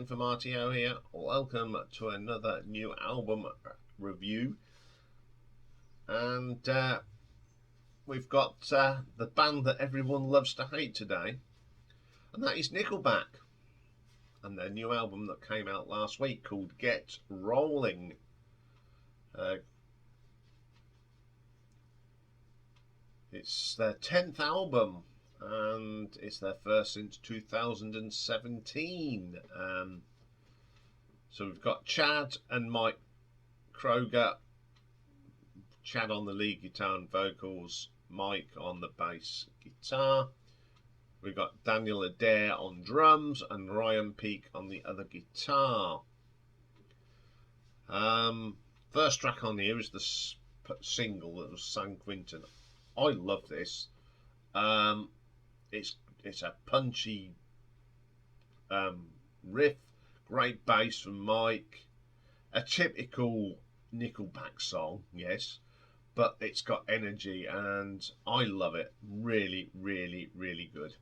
Ian from RTO here. Welcome to another new album review. And we've got the band that everyone loves to hate today. And that is Nickelback. And their new album that came out last week called Get Rollin. It's their 10th album. And it's their first since 2017. So we've got Chad and Mike Kroger. Chad on the lead guitar and vocals, Mike on the bass guitar. We've got Daniel Adair on drums and Ryan Peake on the other guitar. First track on here is the single that was sung Quentin. I love this. It's a punchy riff, great bass from Mike, a typical Nickelback song, yes, but it's got energy and I love it. Really, really, really good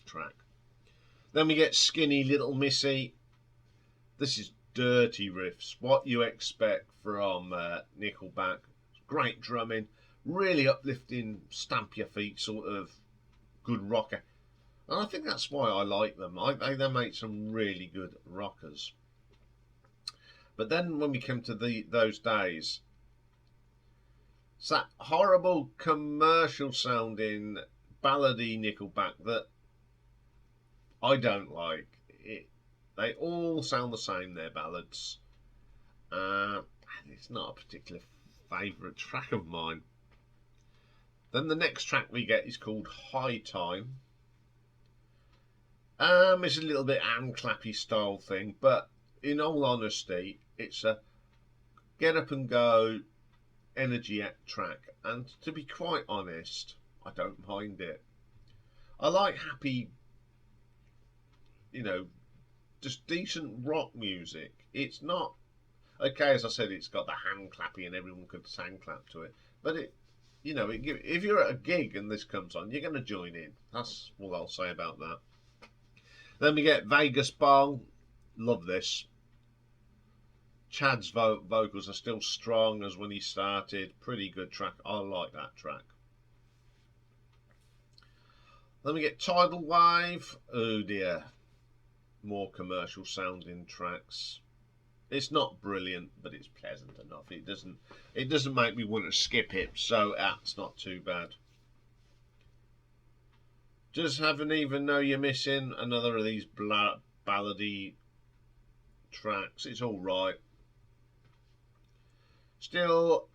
track. Then we get Skinny Little Missy. This is dirty riffs, what you expect from Nickelback. Great drumming, really uplifting, stamp your feet sort of good rocker, and I think that's why I like them. They make some really good rockers. But then when we come to those days, it's that horrible commercial sounding ballady Nickelback that I don't like. They all sound the same, their ballads. It's not a particular favourite track of mine. Then the next track we get is called High Time. It's a little bit hand clappy style thing, but in all honesty, it's a get up and go energy track. And to be quite honest, I don't mind it. I like happy, just decent rock music. It's not, okay, as I said, it's got the hand clappy and everyone could hand clap to it, but if you're at a gig and this comes on, you're going to join in. That's all I'll say about that. Then we get Vegas Bong. Love this. Chad's vocals are still strong as when he started. Pretty good track. I like that track. Then we get Tidal Wave. Oh dear. More commercial sounding tracks. It's not brilliant, but it's pleasant enough. It doesn't make me want to skip it, so that's not too bad. Just Haven't Even Know You're Missing. Another of these ballady tracks. It's all right. Still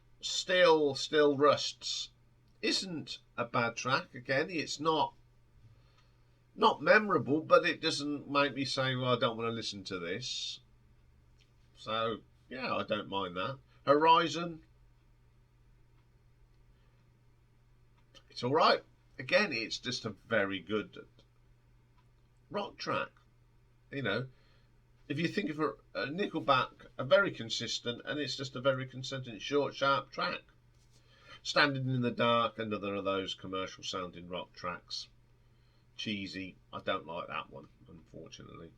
Rusts isn't a bad track. Again, it's not memorable, but it doesn't make me say, well, I don't want to listen to this. So, yeah, I don't mind that. Horizon. It's all right. Again, it's just a very good rock track. If you think of a Nickelback, a very consistent, and it's just a very consistent, short, sharp track. Standing in the Dark, another of those commercial sounding rock tracks. Cheesy. I don't like that one, unfortunately.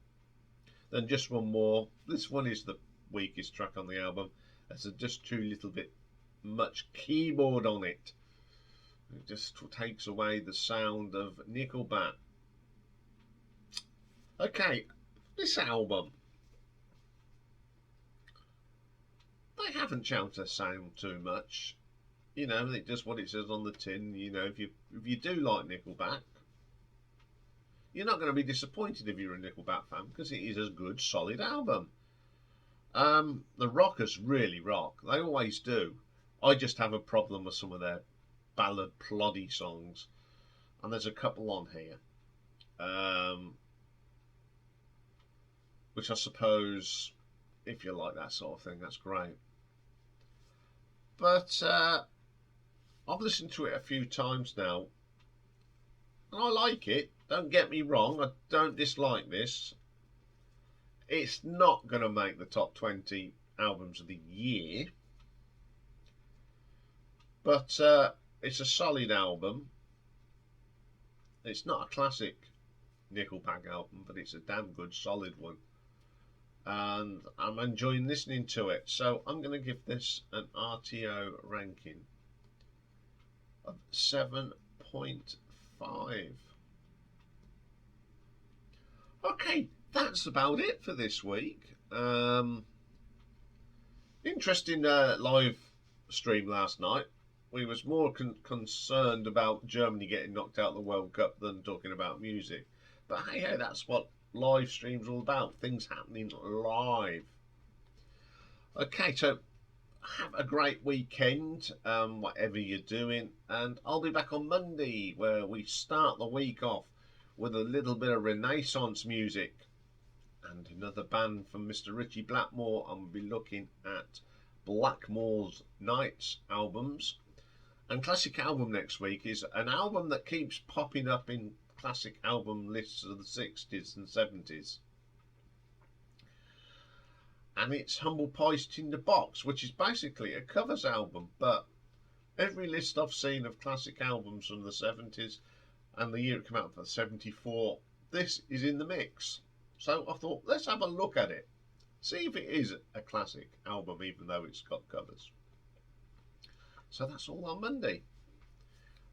Then just one more. This one is the weakest track on the album. There's just too little bit much keyboard on it. It just takes away the sound of Nickelback. Okay, this album, they haven't changed their sound too much. It does what it says on the tin. If you do like Nickelback, you're not going to be disappointed if you're a Nickelback fan, because it is a good, solid album. The rockers really rock. They always do. I just have a problem with some of their ballad ploddy songs, and there's a couple on here, which I suppose, if you like that sort of thing, that's great. But I've listened to it a few times now, and I like it. Don't get me wrong, I don't dislike this. It's not going to make the top 20 albums of the year, but it's a solid album. It's not a classic Nickelback album, but it's a damn good solid one. and I'm enjoying listening to it. So I'm going to give this an RTO ranking of 7.5. Okay, that's about it for this week. Interesting live stream last night. We was more concerned about Germany getting knocked out of the World Cup than talking about music. But hey, that's what live streams are all about. Things happening live. Okay, so have a great weekend, whatever you're doing. And I'll be back on Monday where we start the week off with a little bit of Renaissance music. And another band from Mr. Richie Blackmore. I'm going to be looking at Blackmore's Nights albums. And classic album next week is an album that keeps popping up in classic album lists of the 60s and 70s. And it's Humble Pie's Tinder Box, which is basically a covers album. But every list I've seen of classic albums from the 70s and the year it came out for 74, this is in the mix. So I thought, let's have a look at it. See if it is a classic album, even though it's got covers. So that's all on Monday.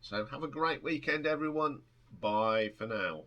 So have a great weekend, everyone. Bye for now.